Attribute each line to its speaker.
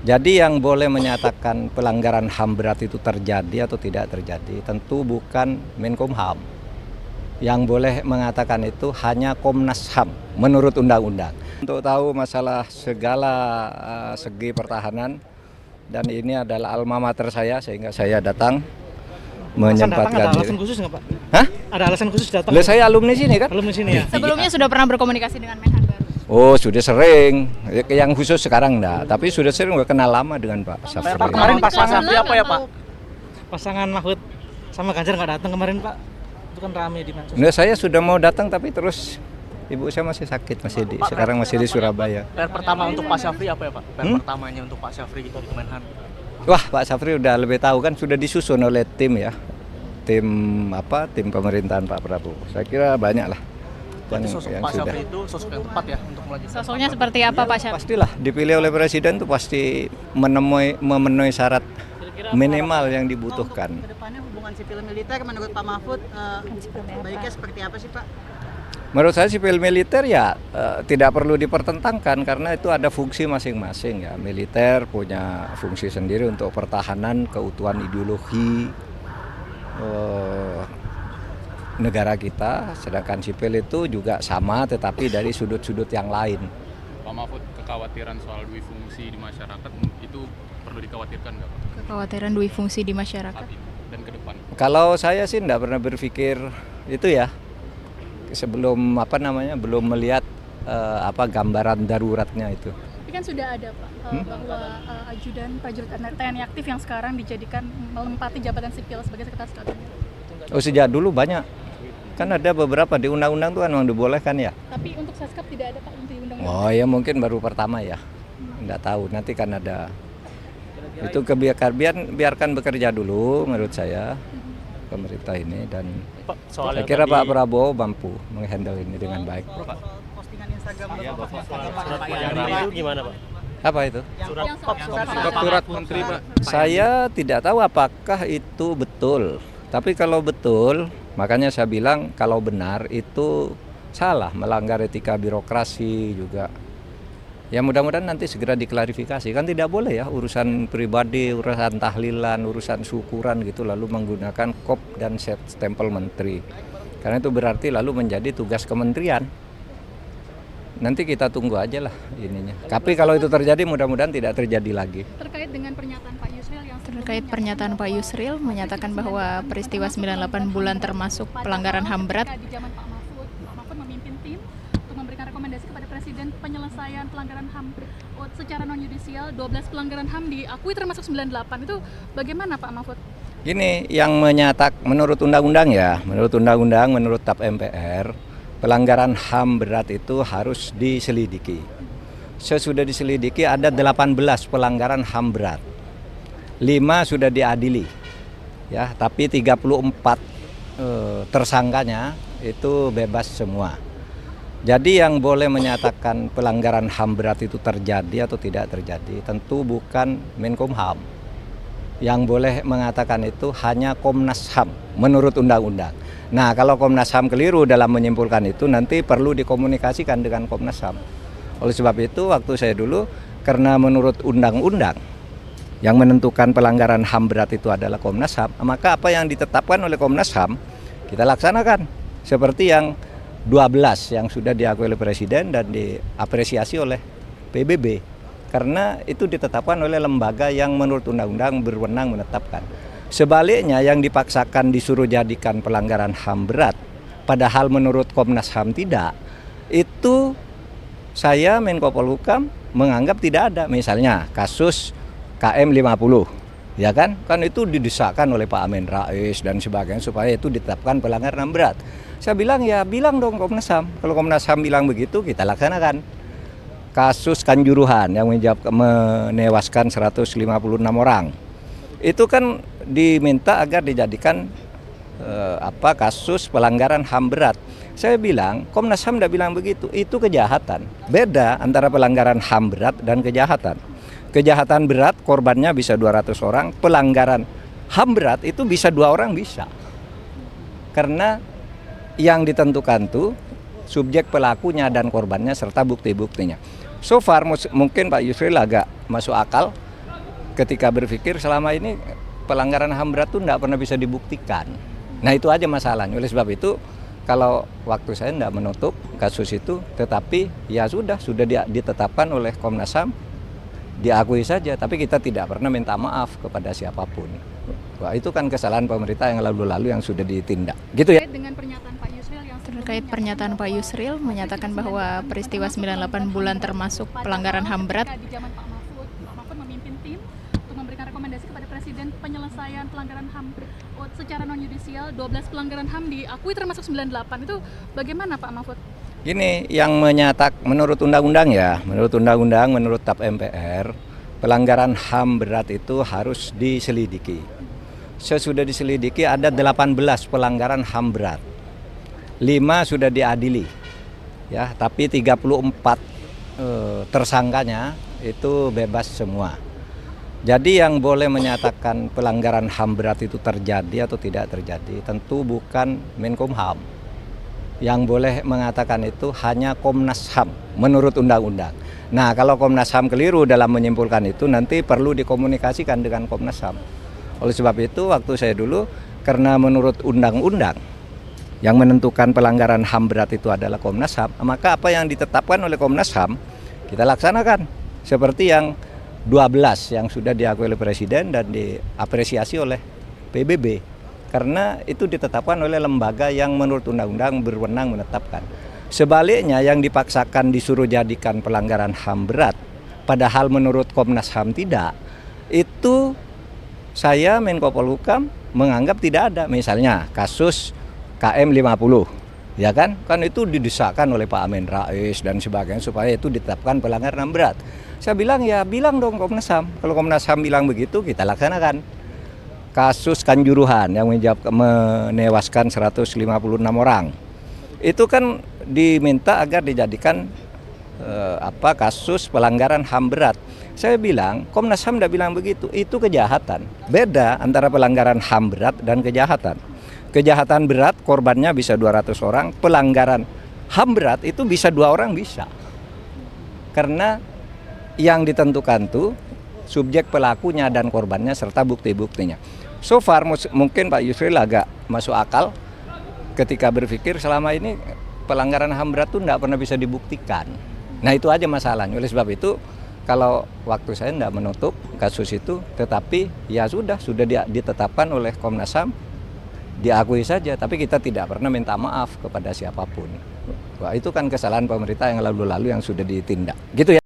Speaker 1: Jadi yang boleh menyatakan pelanggaran HAM berat itu terjadi atau tidak terjadi tentu bukan Menkumham. Yang boleh mengatakan itu hanya Komnas HAM menurut undang-undang. Untuk tahu masalah segala segi pertahanan, dan ini adalah alma mater saya sehingga saya datang menyempatkan
Speaker 2: ada alasan
Speaker 1: diri.
Speaker 2: khusus nggak Pak?
Speaker 1: Hah?
Speaker 2: Ada alasan khusus datang?
Speaker 1: Lah saya alumni sini kan?
Speaker 2: Belum di sini ya?
Speaker 3: Sebelumnya sudah pernah berkomunikasi dengan Menhan baru?
Speaker 1: Oh sudah sering, yang khusus sekarang enggak, tapi sudah sering udah kenal lama dengan Pak Safri.
Speaker 2: Kemarin pasangan
Speaker 3: Sebelah
Speaker 2: apa ya Pak?
Speaker 3: atau-
Speaker 2: Pasangan Mahfud sama Ganjar nggak datang kemarin Pak? Itu kan rame di Manchester.
Speaker 1: Nah, saya sudah mau datang tapi terus ibu saya masih sakit, sekarang masih di Surabaya.
Speaker 4: PR pertama untuk Pak Syafri apa ya Pak? PR pertamanya untuk Pak Syafri gitu di Kemenhan.
Speaker 1: Wah, Pak Safri udah lebih tahu kan, sudah disusun oleh tim ya. Tim pemerintahan Pak Prabowo. Saya kira banyak lah
Speaker 4: Berarti sosok
Speaker 1: yang
Speaker 4: Pak
Speaker 1: sudah.
Speaker 4: Syafri itu sosok yang tepat ya untuk melanjutkan.
Speaker 3: Sosoknya seperti apa Pak Syafri?
Speaker 1: Pastilah dipilih oleh presiden tuh pasti memenuhi syarat minimal yang dibutuhkan.
Speaker 5: Kedepannya hubungan sipil militer menurut Pak Mahfud baiknya seperti apa sih Pak?
Speaker 1: Menurut saya sipil militer ya tidak perlu dipertentangkan karena itu ada fungsi masing-masing ya. Militer punya fungsi sendiri untuk pertahanan keutuhan ideologi negara kita, sedangkan sipil itu juga sama tetapi dari sudut-sudut yang lain.
Speaker 6: Pak Mahfud, kekhawatiran soal dui fungsi di masyarakat itu perlu dikhawatirkan nggak Pak
Speaker 3: Kekhawatiran dui fungsi di masyarakat.
Speaker 6: saat ini dan ke depan?
Speaker 1: Kalau saya sih tidak pernah berpikir itu ya, sebelum belum melihat gambaran daruratnya itu.
Speaker 7: Tapi kan sudah ada Pak, bahwa ajudan prajurit TNI aktif yang sekarang dijadikan melempati jabatan sipil sebagai sekretaris kabinet.
Speaker 1: Oh sejak dulu banyak, kan ada beberapa di undang-undang tuh kan memang dibolehkan ya.
Speaker 7: Tapi untuk Seskap tidak ada Pak untuk di undang-undang.
Speaker 1: Oh ya mungkin baru pertama ya, nggak tahu nanti kan ada. Itu biarkan bekerja dulu menurut saya pemerintah ini, dan
Speaker 4: Pak, soal
Speaker 1: saya
Speaker 4: yang
Speaker 1: kira
Speaker 4: tadi-
Speaker 1: Pak Prabowo mampu menghandle ini dengan baik.
Speaker 5: Postingan Instagram
Speaker 4: Itu gimana Pak?
Speaker 1: Apa itu?
Speaker 6: Surat menteri Pak.
Speaker 1: Saya tidak tahu apakah itu betul. Tapi kalau betul, makanya saya bilang kalau benar itu salah, melanggar etika birokrasi juga. Ya mudah-mudahan nanti segera diklarifikasi. Kan tidak boleh ya urusan pribadi, urusan tahlilan, urusan syukuran gitu lalu menggunakan kop dan stempel menteri. Karena itu berarti lalu menjadi tugas kementerian. Nanti kita tunggu aja lah ininya. Tapi kalau itu terjadi mudah-mudahan tidak terjadi lagi.
Speaker 7: Terkait dengan pernyataan Pak Yusril yang
Speaker 3: Terkait pernyataan Pak Yusril menyatakan bahwa peristiwa 98 bulan termasuk pelanggaran HAM berat.
Speaker 7: Di zaman Pak Mahfud memimpin tim untuk memberikan rekomendasi kepada Presiden penyelesaian pelanggaran HAM secara non yudisial. 12 pelanggaran HAM diakui termasuk 98. Itu bagaimana Pak Mahfud?
Speaker 1: Ini yang menurut undang-undang ya, menurut TAP MPR, pelanggaran HAM berat itu harus diselidiki. Sesudah diselidiki ada 18 pelanggaran HAM berat. 5 sudah diadili. Ya, tapi 34 tersangkanya itu bebas semua. Jadi yang boleh menyatakan pelanggaran HAM berat itu terjadi atau tidak terjadi tentu bukan Menkumham. Yang boleh mengatakan itu hanya Komnas HAM menurut undang-undang. Nah, kalau Komnas HAM keliru dalam menyimpulkan itu nanti perlu dikomunikasikan dengan Komnas HAM. Oleh sebab itu waktu saya dulu, karena menurut undang-undang yang menentukan pelanggaran HAM berat itu adalah Komnas HAM, maka apa yang ditetapkan oleh Komnas HAM kita laksanakan. Seperti yang 12 yang sudah diakui oleh Presiden dan diapresiasi oleh PBB. Karena itu ditetapkan oleh lembaga yang menurut undang-undang berwenang menetapkan. Sebaliknya yang dipaksakan disuruh jadikan pelanggaran HAM berat, padahal menurut Komnas HAM tidak, itu saya Menko Polhukam menganggap tidak ada. Misalnya kasus KM 50, ya kan itu didesakkan oleh Pak Amin Rais dan sebagainya supaya itu ditetapkan pelanggaran HAM berat. Saya bilang ya bilang dong Komnas HAM, kalau Komnas HAM bilang begitu kita laksanakan. Kasus Kanjuruhan yang menewaskan 156 orang, itu kan diminta agar dijadikan kasus pelanggaran HAM berat. Saya bilang Komnas HAM tidak bilang begitu, itu kejahatan. Beda antara pelanggaran HAM berat dan kejahatan. Kejahatan berat korbannya bisa 200 orang, pelanggaran HAM berat itu bisa 2 orang bisa. Karena yang ditentukan tuh subjek pelakunya dan korbannya serta bukti-buktinya. So far mungkin Pak Yusril agak masuk akal ketika berpikir selama ini pelanggaran HAM berat itu tidak pernah bisa dibuktikan. Nah itu aja masalahnya. Oleh sebab itu kalau waktu saya tidak menutup kasus itu, tetapi ya sudah ditetapkan oleh Komnas HAM, diakui saja. Tapi kita tidak pernah minta maaf kepada siapapun. Wah, itu kan kesalahan pemerintah yang lalu-lalu yang sudah ditindak. Gitu ya.
Speaker 7: Terkait dengan pernyataan Pak Yusril yang
Speaker 3: Terkait pernyataan Pak Yusril menyatakan bahwa peristiwa 98 bulan termasuk pelanggaran HAM berat.
Speaker 7: di zaman Pak Mahfud memimpin tim untuk memberikan rekomendasi kepada Presiden penyelesaian pelanggaran HAM secara non yudisial. 12 pelanggaran HAM diakui termasuk 98. Itu bagaimana Pak Mahfud?
Speaker 1: Ini yang menurut undang-undang ya, menurut TAP MPR, pelanggaran HAM berat itu harus diselidiki. Sesudah diselidiki ada 18 pelanggaran HAM berat. 5 sudah diadili. Ya, tapi 34 tersangkanya itu bebas semua. Jadi yang boleh menyatakan pelanggaran HAM berat itu terjadi atau tidak terjadi tentu bukan Menkumham. Yang boleh mengatakan itu hanya Komnas HAM menurut undang-undang. Nah, kalau Komnas HAM keliru dalam menyimpulkan itu nanti perlu dikomunikasikan dengan Komnas HAM. Oleh sebab itu waktu saya dulu, karena menurut undang-undang yang menentukan pelanggaran HAM berat itu adalah Komnas HAM, maka apa yang ditetapkan oleh Komnas HAM kita laksanakan. Seperti yang 12 yang sudah diakui oleh Presiden dan diapresiasi oleh PBB. Karena itu ditetapkan oleh lembaga yang menurut undang-undang berwenang menetapkan. Sebaliknya yang dipaksakan disuruh jadikan pelanggaran HAM berat, padahal menurut Komnas HAM tidak, itu saya Menko Polhukam menganggap tidak ada. Misalnya kasus KM 50, ya kan itu didesakkan oleh Pak Amin Rais dan sebagainya supaya itu ditetapkan pelanggaran HAM berat. Saya bilang ya bilang dong Komnas HAM. Kalau Komnas HAM bilang begitu kita laksanakan. Kasus Kanjuruhan yang menewaskan 156 orang. Itu kan diminta agar dijadikan kasus pelanggaran HAM berat. Saya bilang, Komnas HAM tidak bilang begitu, itu kejahatan. Beda antara pelanggaran HAM berat dan kejahatan. Kejahatan berat korbannya bisa 200 orang, pelanggaran HAM berat itu bisa 2 orang bisa. Karena yang ditentukan tuh subjek pelakunya dan korbannya serta bukti-buktinya. So far mungkin Pak Yusril agak masuk akal ketika berpikir selama ini pelanggaran HAM berat itu tidak pernah bisa dibuktikan. Nah itu aja masalahnya. Oleh sebab itu kalau waktu saya tidak menutup kasus itu, tetapi ya sudah ditetapkan oleh Komnas HAM, diakui saja. Tapi kita tidak pernah minta maaf kepada siapapun. Wah, itu kan kesalahan pemerintah yang lalu-lalu yang sudah ditindak. Gitu ya.